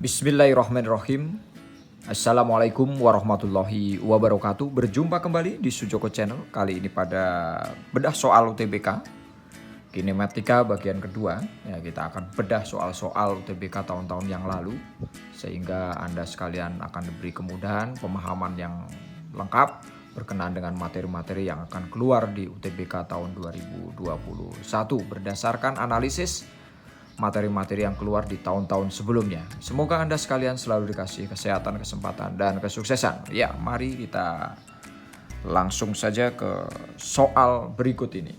Bismillahirrahmanirrahim. Assalamualaikum warahmatullahi wabarakatuh. Berjumpa kembali di Sujoko Channel. Kali ini pada bedah soal UTBK Kinematika bagian kedua. Ya, kita akan bedah soal-soal UTBK tahun-tahun yang lalu, sehingga Anda sekalian akan diberi kemudahan pemahaman yang lengkap berkenaan dengan materi-materi yang akan keluar di UTBK tahun 2021 berdasarkan analisis materi-materi yang keluar di tahun-tahun sebelumnya. Semoga Anda sekalian selalu dikasih kesehatan, kesempatan, dan kesuksesan. Ya, mari kita langsung saja ke soal berikut ini.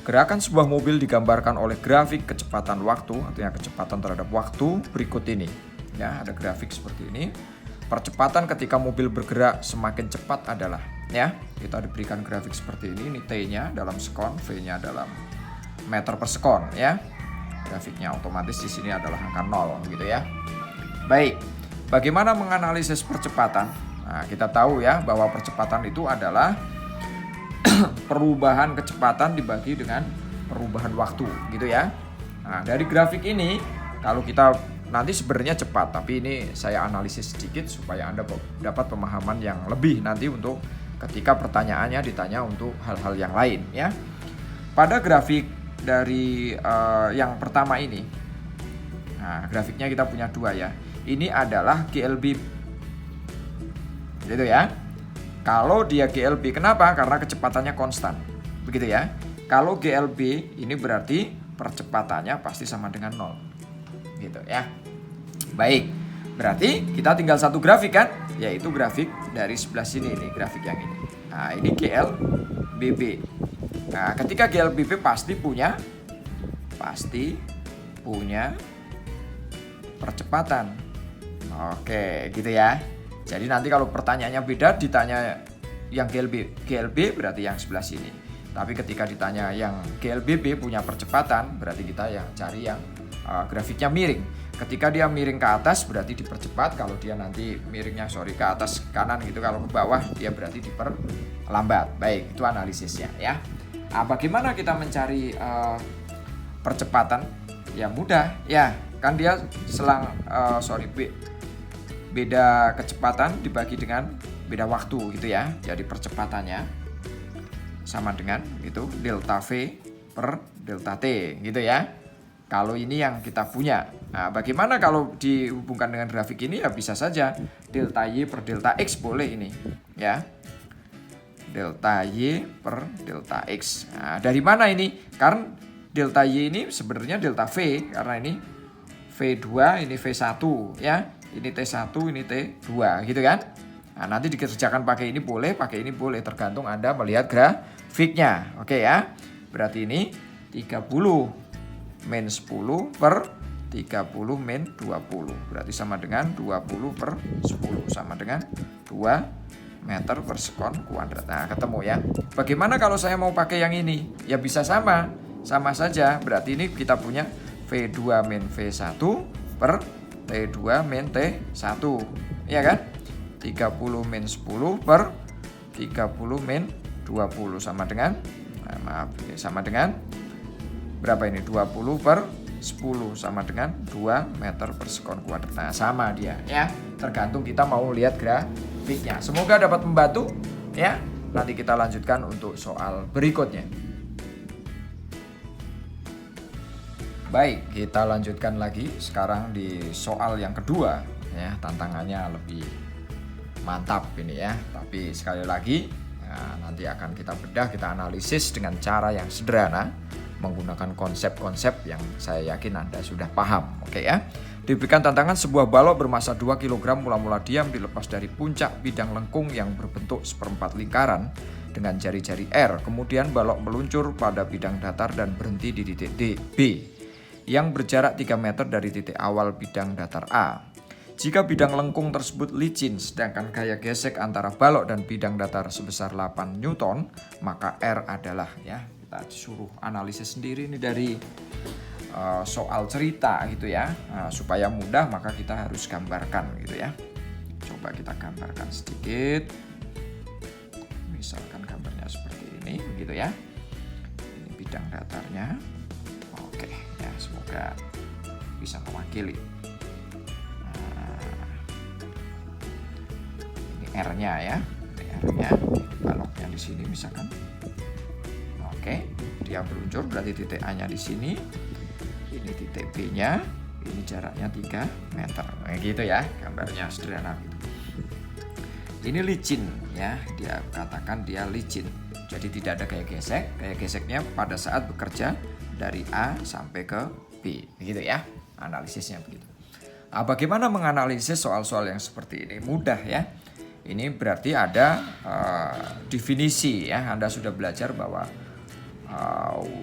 Gerakan sebuah mobil digambarkan oleh grafik kecepatan waktu, artinya kecepatan terhadap waktu berikut ini. Ya, ada grafik seperti ini. Percepatan ketika mobil bergerak semakin cepat adalah, ya, kita diberikan grafik seperti ini T-nya dalam sekon, V-nya dalam meter per sekon, ya. Grafiknya otomatis di sini adalah angka 0 gitu ya. Baik, bagaimana menganalisis percepatan? Nah, kita tahu ya bahwa percepatan itu adalah perubahan kecepatan dibagi dengan perubahan waktu gitu ya. Nah, dari grafik ini kalau kita nanti sebenarnya cepat, tapi ini saya analisis sedikit supaya Anda dapat pemahaman yang lebih nanti untuk ketika pertanyaannya ditanya untuk hal-hal yang lain ya. Pada grafik dari yang pertama ini, nah grafiknya kita punya dua ya. Ini adalah GLB, gitu ya. Kalau dia GLB, kenapa? Karena kecepatannya konstan, begitu ya. Kalau GLB ini berarti percepatannya pasti sama dengan 0, gitu ya. Baik, berarti kita tinggal satu grafik kan, yaitu grafik dari sebelah sini, ini grafik yang ini. Nah ini GLBB. Nah, ketika GLBB pasti punya percepatan. Oke, gitu ya. Jadi nanti kalau pertanyaannya beda, ditanya yang GLB berarti yang sebelah sini. Tapi ketika ditanya yang GLBB punya percepatan, berarti kita yang cari yang grafiknya miring. Ketika dia miring ke atas berarti dipercepat, kalau dia nanti miringnya ke atas kanan gitu, kalau ke bawah dia berarti diperlambat. Baik, itu analisisnya ya. Nah, bagaimana kita mencari percepatan? Ya mudah ya, kan dia beda kecepatan dibagi dengan beda waktu gitu ya. Jadi percepatannya sama dengan itu delta V per delta T gitu ya. Kalau ini yang kita punya. Nah, bagaimana kalau dihubungkan dengan grafik ini? Ya bisa saja delta Y per delta X boleh ini ya. Delta Y per delta X. Nah, dari mana ini? Karena delta Y ini sebenarnya delta V, karena ini V2, ini V1 ya. Ini T1, ini T2 gitu kan. Nah, nanti dikerjakan pakai ini boleh, tergantung Anda melihat grafiknya. Oke ya. Berarti ini 30 min 10 per 30 min 20. Berarti sama dengan 20 per 10 sama dengan 2 meter per sekon kuadrat. Nah, ketemu ya. Bagaimana kalau saya mau pakai yang ini? Ya bisa sama saja. Berarti ini kita punya V2 min V1 per T2 min T1. Iya kan? 30 min 10 per 30 min 20 sama dengan sama dengan berapa ini? 20 per 10 sama dengan 2 meter per sekon kuadrat. Nah, sama dia ya. Tergantung kita mau lihat grafiknya. Semoga dapat membantu ya. Nanti kita lanjutkan untuk soal berikutnya. Baik, kita lanjutkan lagi sekarang di soal yang kedua ya. Tantangannya lebih mantap ini ya. Tapi sekali lagi ya, nanti akan kita bedah, kita analisis dengan cara yang sederhana, menggunakan konsep-konsep yang saya yakin Anda sudah paham. Oke ya. Diberikan tantangan sebuah balok bermasa 2 kg mula-mula diam dilepas dari puncak bidang lengkung yang berbentuk seperempat lingkaran dengan jari-jari R. Kemudian balok meluncur pada bidang datar dan berhenti di titik B yang berjarak 3 meter dari titik awal bidang datar A. Jika bidang lengkung tersebut licin sedangkan gaya gesek antara balok dan bidang datar sebesar 8 Newton, maka R adalah ya. Kita disuruh analisis sendiri ini dari soal cerita gitu ya. Nah, supaya mudah maka kita harus gambarkan gitu ya. Coba kita gambarkan sedikit. Misalkan gambarnya seperti ini begitu ya. Ini bidang datarnya. Oke ya, semoga bisa mewakili. R-nya ya. R-nya, baloknya di sini misalkan. Oke, dia meluncur berarti titik A-nya di sini. Ini titik B-nya, ini jaraknya 3 meter. Nah, gitu ya, gambarnya sederhana gitu. Ini licin ya, dia katakan dia licin. Jadi tidak ada gaya gesek. Gaya geseknya pada saat bekerja dari A sampai ke B, begitu ya. Analisisnya begitu. Nah, bagaimana menganalisis soal-soal yang seperti ini? Mudah ya. Ini berarti ada definisi ya. Anda sudah belajar bahwa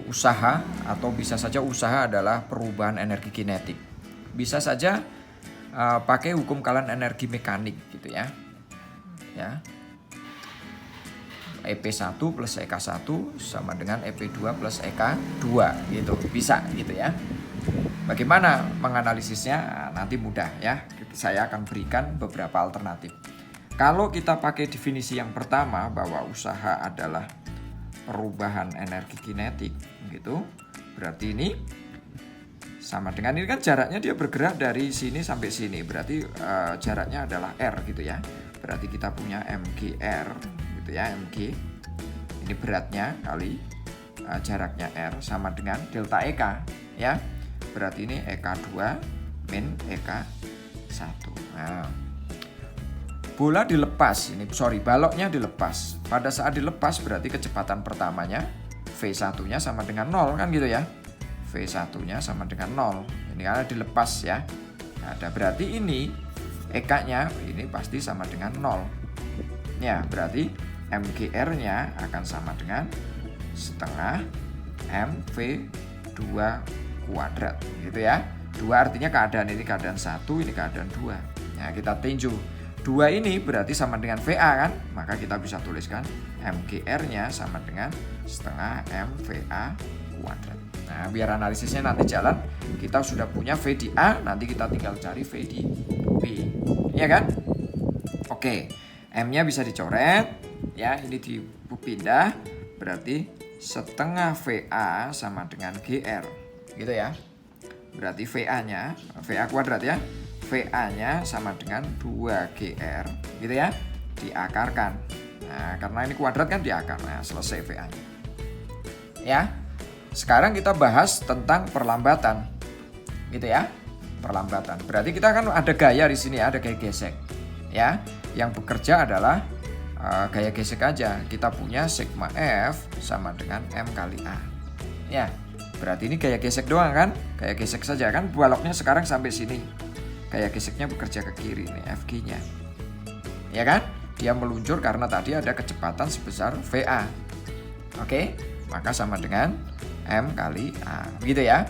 usaha atau bisa saja usaha adalah perubahan energi kinetik. Bisa saja pakai hukum kalian energi mekanik gitu ya. Ya. EP1 plus EK1 sama dengan EP2 plus EK2 gitu. Bisa gitu ya. Bagaimana menganalisisnya? Nanti mudah ya. Saya akan berikan beberapa alternatif. Kalau kita pakai definisi yang pertama bahwa usaha adalah perubahan energi kinetik gitu. Berarti ini sama dengan ini kan jaraknya dia bergerak dari sini sampai sini. Berarti jaraknya adalah R gitu ya. Berarti kita punya MGR gitu ya, MG. Ini beratnya kali jaraknya R sama dengan delta EK ya. Berarti ini EK2 min EK1. Nah, bola dilepas, baloknya dilepas. Pada saat dilepas berarti kecepatan pertamanya V1-nya sama dengan 0 kan gitu ya. V1-nya sama dengan 0. Ini karena dilepas ya. Ada berarti ini EK-nya ini pasti sama dengan 0. Ya, berarti MGR-nya akan sama dengan setengah MV2 kuadrat gitu ya. 2 artinya keadaan ini keadaan 1, ini keadaan 2. Nah, kita tinju. 2 ini berarti sama dengan VA kan? Maka kita bisa tuliskan MGR-nya sama dengan setengah MVA kuadrat. Nah, biar analisisnya nanti jalan, kita sudah punya V di A, nanti kita tinggal cari V di B. Iya kan? Oke, M-nya bisa dicoret. Ya, ini dipindah. Berarti setengah VA sama dengan GR. Gitu ya. Berarti VA-nya, VA kuadrat ya. VA-nya sama dengan 2GR, gitu ya. Diakarkan. Nah, karena ini kuadrat kan diakar. Nah, selesai VA-nya. Ya. Sekarang kita bahas tentang perlambatan. Gitu ya. Perlambatan. Berarti kita kan ada gaya di sini, ada gaya gesek. Ya. Yang bekerja adalah gaya gesek aja. Kita punya sigma F sama dengan M kali A. Ya. Berarti ini gaya gesek doang kan? Gaya gesek saja kan, baloknya sekarang sampai sini. Gaya geseknya bekerja ke kiri nih, FG-nya. Ya kan? Dia meluncur karena tadi ada kecepatan sebesar VA. Oke? Maka sama dengan M kali A. Begitu ya?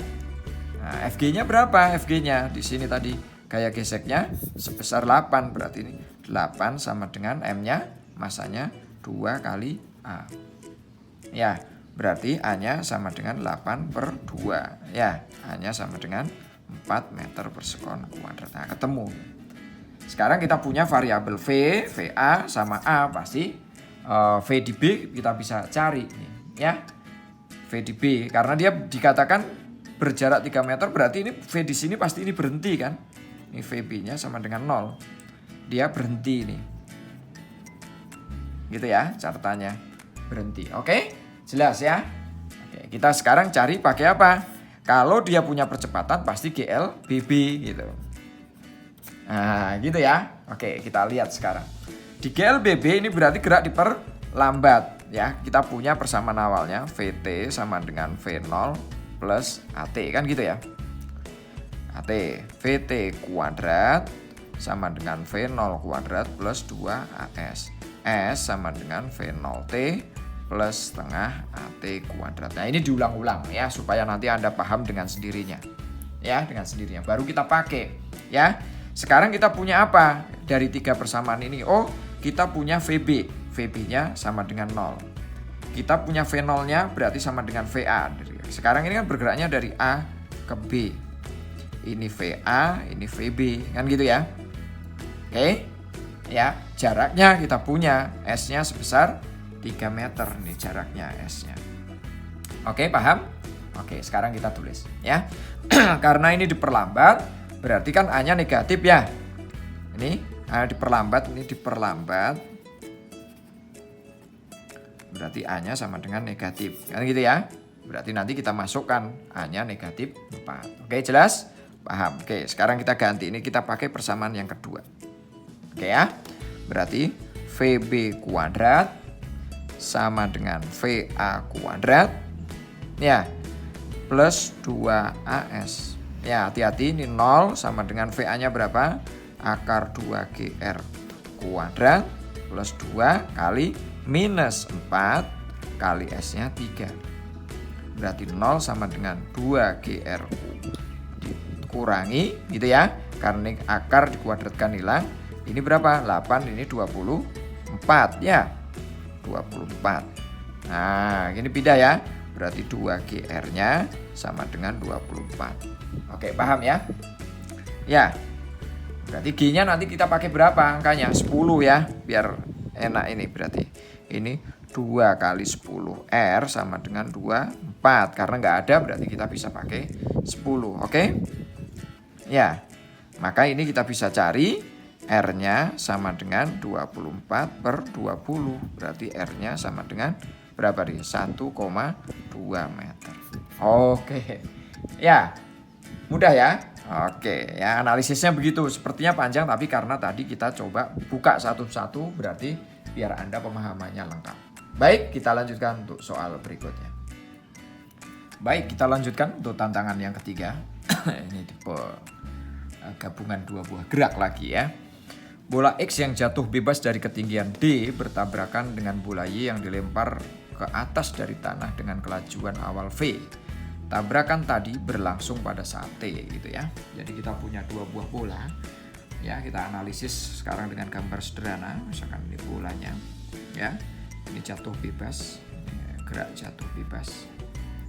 Nah, FG-nya berapa? FG-nya di sini tadi gaya geseknya sebesar 8. Berarti ini 8 sama dengan M-nya, masanya 2 kali A. Ya. Berarti A-nya sama dengan 8/2. Ya, A-nya sama dengan 4 meter per sekon kuadrat. Nah, ketemu. Sekarang kita punya variabel V, VA sama A. Pasti V di B kita bisa cari nih, ya. V di B karena dia dikatakan berjarak 3 meter, berarti ini V di sini pasti ini berhenti kan. Ini VB-nya sama dengan 0. Dia berhenti nih. Gitu ya, catatannya. Berhenti. Oke? Jelas ya? Oke, kita sekarang cari pakai apa? Kalau dia punya percepatan pasti GL BB gitu. Nah, gitu ya. Oke, kita lihat sekarang. Di GL BB ini berarti gerak diperlambat ya. Kita punya persamaan awalnya VT sama dengan V0 plus AT kan gitu ya. AT VT kuadrat sama dengan V0 kuadrat plus 2AS. S sama dengan V0T plus setengah AT kuadrat. Nah, ini diulang-ulang ya supaya nanti Anda paham dengan sendirinya. Ya, dengan sendirinya. Baru kita pakai ya. Sekarang kita punya apa dari 3 persamaan ini? Oh, kita punya VB. VB-nya sama dengan 0. Kita punya V0-nya berarti sama dengan VA. Sekarang ini kan bergeraknya dari A ke B. Ini VA, ini VB, kan gitu ya. Oke. Ya, jaraknya kita punya S-nya sebesar 3 meter nih jaraknya S-nya. Oke, paham? Oke, sekarang kita tulis ya. Karena ini diperlambat, berarti kan A-nya negatif ya. Ini Diperlambat, ini diperlambat. Berarti A-nya sama dengan negatif. Kan gitu ya. Berarti nanti kita masukkan A-nya negatif 4. Oke, jelas? Paham? Oke, sekarang kita ganti. Ini kita pakai persamaan yang kedua. Oke ya. Berarti VB kuadrat sama dengan VA kuadrat. Ya. Plus 2AS. Ya, hati-hati, ini 0 sama dengan VA-nya berapa? Akar 2GR kuadrat plus 2 kali minus 4 kali S-nya 3. Berarti 0 sama dengan 2GRU dikurangi gitu ya. Karena akar dikuadratkan hilang. Ini berapa? 8, ini 24 ya. 24. Nah, ini beda ya. Berarti 2GR-nya sama dengan 24. Oke, paham ya? Ya. Berarti G-nya nanti kita pakai berapa angkanya? 10 ya, biar enak ini berarti. Ini 2 kali 10 R sama dengan 24. Karena nggak ada berarti kita bisa pakai 10, oke? Ya, maka ini kita bisa cari R-nya sama dengan 24 per 20. Berarti R-nya sama dengan berapa nih? 1,2 meter. Oke, ya, mudah ya? Oke, ya analisisnya begitu. Sepertinya panjang tapi karena tadi kita coba buka satu-satu berarti biar Anda pemahamannya lengkap. Baik, kita lanjutkan untuk soal berikutnya. Baik, kita lanjutkan untuk tantangan yang ketiga. Ini tipe gabungan dua buah gerak lagi ya. Bola X yang jatuh bebas dari ketinggian D bertabrakan dengan bola Y yang dilempar ke atas dari tanah dengan kelajuan awal V. Tabrakan tadi berlangsung pada saat T gitu ya. Jadi kita punya dua buah bola. Ya, kita analisis sekarang dengan gambar sederhana. Misalkan ini bolanya ya. Ini jatuh bebas, gerak jatuh bebas.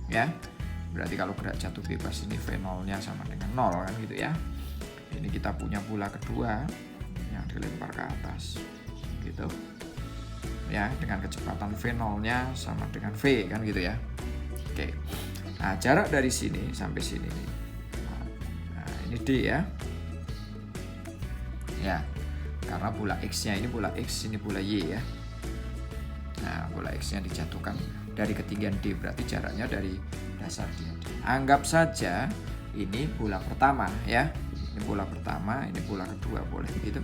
Ya. Berarti kalau gerak jatuh bebas ini V0-nya sama dengan 0 kan gitu ya. Ini kita punya bola kedua yang dilempar ke atas. Gitu. Ya, dengan kecepatan V0-nya sama dengan V kan gitu ya. Oke. Nah, jarak dari sini sampai sini. Nah, ini D ya. Ya, karena bola X-nya ini bola X, ini bola Y ya. Nah, bola X-nya dijatuhkan dari ketinggian D, berarti jaraknya dari dasar dia D. Anggap saja ini bola pertama ya. Ini bola pertama, ini bola kedua, boleh gitu.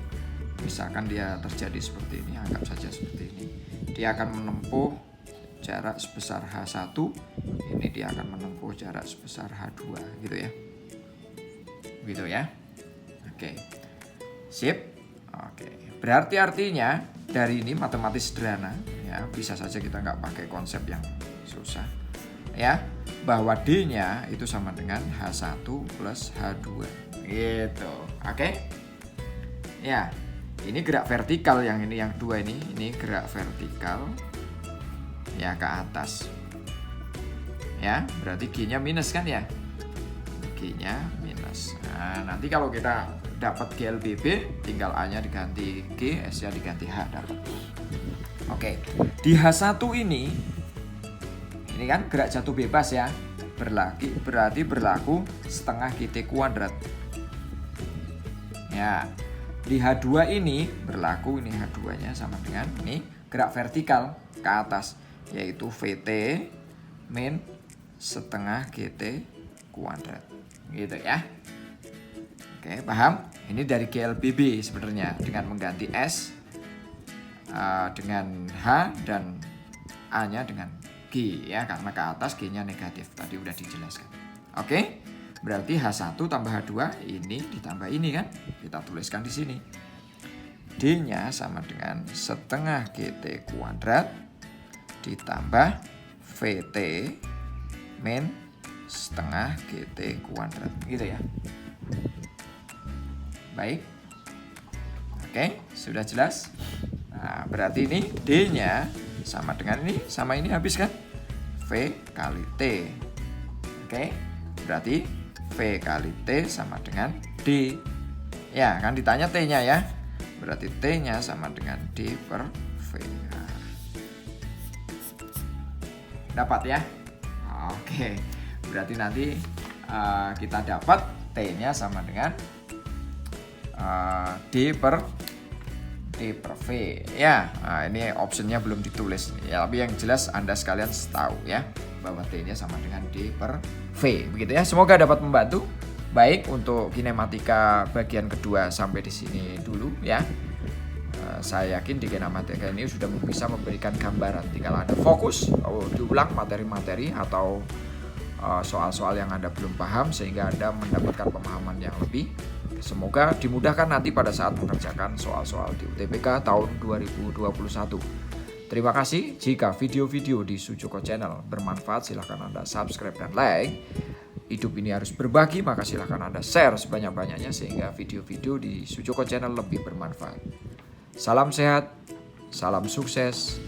Misalkan dia terjadi seperti ini, anggap saja seperti ini. Dia akan menempuh jarak sebesar H1, ini dia akan menempuh jarak sebesar H2 gitu ya. Gitu ya. Oke. Sip. Oke. Berarti artinya dari ini matematis sederhana ya, bisa saja kita nggak pakai konsep yang susah ya, bahwa D-nya itu sama dengan H1 plus H2 gitu. Oke. Ya. Ini gerak vertikal yang ini, yang dua ini gerak vertikal ya ke atas ya, berarti G-nya minus kan ya, G-nya minus. Nah, nanti kalau kita dapat GLBB tinggal A-nya diganti G, S-nya diganti H dapat. Oke, di H1 ini kan gerak jatuh bebas ya, berarti berlaku setengah GT kuadrat ya. Di H2 ini berlaku, ini H2-nya sama dengan ini gerak vertikal ke atas, yaitu VT min setengah GT kuadrat gitu ya. Oke, paham? Ini dari GLBB sebenarnya dengan mengganti S dengan H dan A-nya dengan G ya, karena ke atas G-nya negatif tadi udah dijelaskan. Oke, berarti H1 tambah H2 ini ditambah ini kan, kita tuliskan di sini. D-nya sama dengan setengah GT kuadrat ditambah VT min setengah GT kuadrat gitu ya. Baik. Oke, sudah jelas. Nah, berarti ini D-nya sama dengan ini, sama ini habis kan? V kali T. Oke, berarti V kali T sama dengan D. Ya, kan ditanya T-nya ya. Berarti T-nya sama dengan D per V. Dapat ya? Oke, berarti nanti kita dapat T-nya sama dengan D per D per V ya. Nah, ini optionnya belum ditulis ya, tapi yang jelas Anda sekalian tahu ya bahwa T-nya sama dengan D per V begitu ya. Semoga dapat membantu. Baik, untuk kinematika bagian kedua sampai di sini dulu ya. Saya yakin di kinematika ini sudah bisa memberikan gambaran. Tinggal Anda fokus diulang materi-materi atau soal-soal yang Anda belum paham sehingga Anda mendapatkan pemahaman yang lebih. Semoga dimudahkan nanti pada saat mengerjakan soal-soal di UTBK tahun 2021. Terima kasih. Jika video-video di Sujoko Channel bermanfaat, silahkan Anda subscribe dan like. Hidup ini harus berbagi, maka silahkan Anda share sebanyak-banyaknya sehingga video-video di Sujoko Channel lebih bermanfaat. Salam sehat, salam sukses,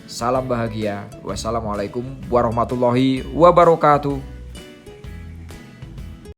salam bahagia. Wassalamualaikum warahmatullahi wabarakatuh.